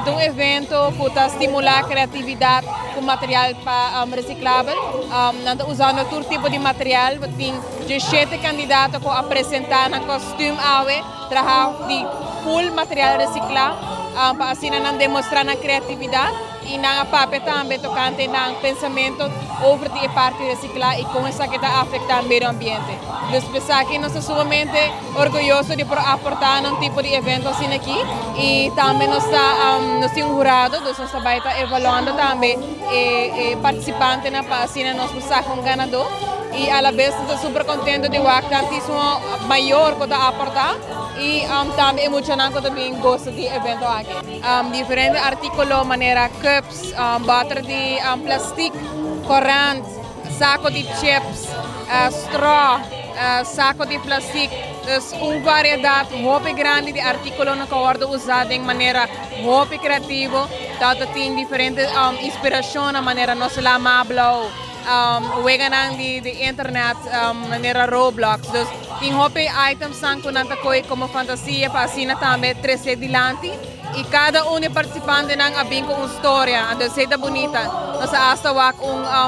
é um evento que está estimular a criatividade com material reciclável. Nós usando todo tipo de material. Tem 17 candidatos que apresentar no costume trabalho de full material reciclado. Para assim não demonstrar a criatividade e na papel também tocante no pensamento over a parte reciclar e com isso que está afetando o meio ambiente. Então, pensar que nós somos sumamente orgulhosos de aportar um tipo de evento assim aqui e também nós temos jurado, nós estamos evaluando também participantes para assim nós buscar um ganador e à vez estou super contente de ver tantíssimo maior que está aportar e também emocionante que também gosto de evento aqui. Diferentes artículos, maneira cups, butter de plástico, corante, saco de chips, straw, saco de plástico. Então, uma variedade muito grande de artículos que podem usar de maneira muito criativa. Tanto tem diferentes inspirações, a maneira nós lá mablo, weganang de internet, maneira Roblox. Então, tem muitos items que como fantasia, para assim também 3D dilante. E cada participante tem uma história, então é bonita. Nós hasta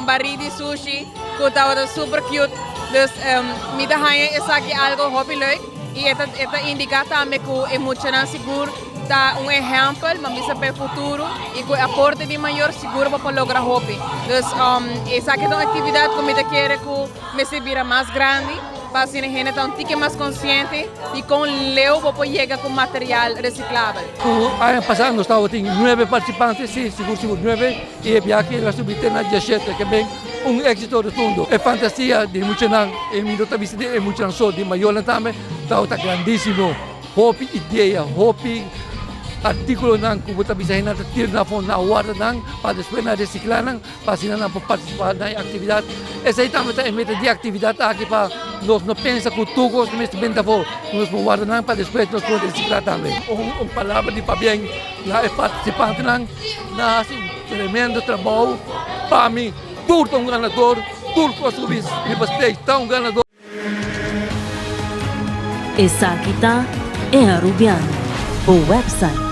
baril de sushi, que está super cute. Então, me dá aqui algo hobby leuk. E esta indica também que é muito seguro. Está exemplo, mas para o futuro e que aporte de maior seguro para lograr hobby. Então, essa é uma atividade que me quer que me servir mais grande. Para assim a gente estar um pouco mais consciente e com leu para chegar com material reciclável. O ano passado nós tínhamos 9 participantes, sim, seguro 9, e aqui nós subimos 17, que é bem êxito rotundo. É fantasia de muito não, e me dá vista de muito não só de maior também, está grandíssimo, hobby ideia, hobby artículo nang kubuta bisa na tir na fon na guarda nang para depois na reciclar nang para sina na participar na atividade essa aí também é meta de atividade aqui para nós não pensa que tu gosta mesmo bem da vol nós guarda nang para depois nós podemos reciclar também palavra de bem lá é participante nang na assim tremendo trabalho para mim tudo ganador tudo com subir e bastante tão ganador essa aqui tá é a Rubiano o website